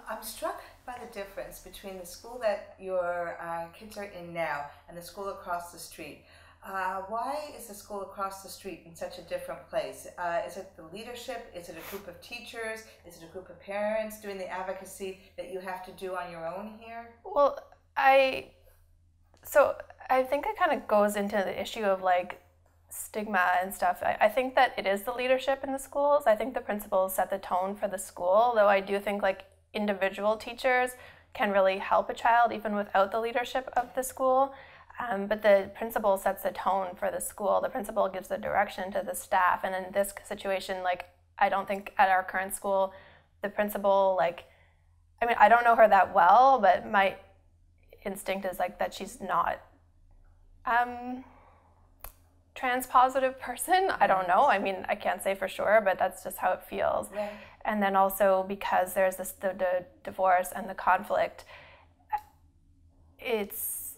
I'm struck by the difference between the school that your kids are in now and the school across the street. Why is the school across the street in such a different place? Is it the leadership? Is it a group of teachers? Is it a group of parents doing the advocacy that you have to do on your own here? Well, so I think it kind of goes into the issue of like stigma and stuff. I think that it is the leadership in the schools. I think the principals set the tone for the school, though I do think like individual teachers can really help a child even without the leadership of the school. But the principal sets the tone for the school. The principal gives the direction to the staff. And in this situation, like, I don't think at our current school, the principal, like, I mean, I don't know her that well, but my instinct is like that she's not trans-positive person. I don't know. I mean, I can't say for sure, but that's just how it feels. Right. And then also because there's the divorce and the conflict, it's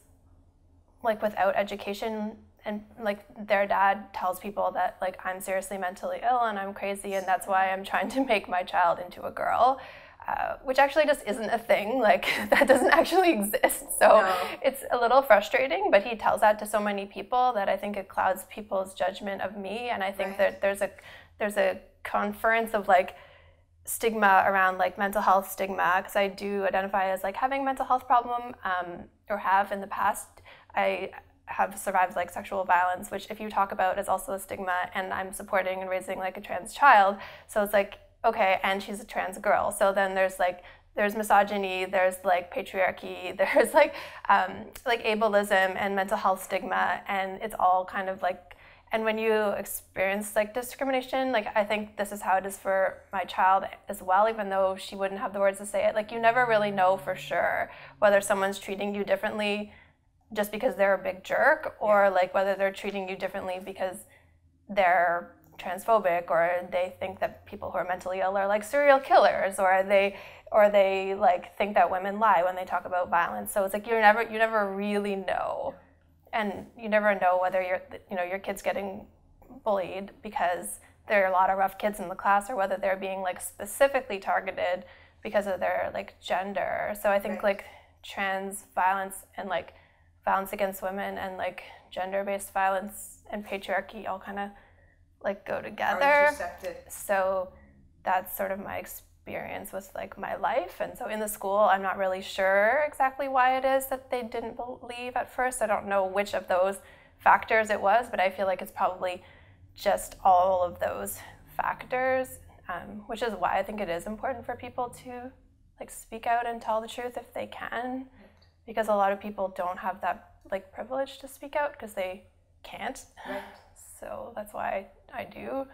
like without education, and like their dad tells people that like I'm seriously mentally ill and I'm crazy and that's why I'm trying to make my child into a girl, which actually just isn't a thing. Like that doesn't actually exist. So no. It's a little frustrating, but he tells that to so many people that I think it clouds people's judgment of me. And I think that there's a conference of like stigma around like mental health stigma, because I do identify as like having a mental health problem, or have in the past. I have survived like sexual violence, which if you talk about is also a stigma, and I'm supporting and raising like a trans child. So it's like, okay, and she's a trans girl. So then there's misogyny, there's like patriarchy, there's like ableism and mental health stigma, and it's all kind of like, and when you experience like discrimination, like I think this is how it is for my child as well, even though she wouldn't have the words to say it, like you never really know for sure whether someone's treating you differently just because they're a big jerk, or like whether they're treating you differently because they're transphobic, or they think that people who are mentally ill are like serial killers, or they like think that women lie when they talk about violence. So it's like you never really know, and you never know whether your kid's getting bullied because there are a lot of rough kids in the class, or whether they're being like specifically targeted because of their like gender. So I think like trans violence and like violence against women and like gender-based violence and patriarchy all kind of like go together. So that's sort of my experience with like my life. And so in the school, I'm not really sure exactly why it is that they didn't believe at first. I don't know which of those factors it was, but I feel like it's probably just all of those factors, which is why I think it is important for people to like speak out and tell the truth if they can. Because a lot of people don't have that like privilege to speak out because they can't. Right. So that's why I do.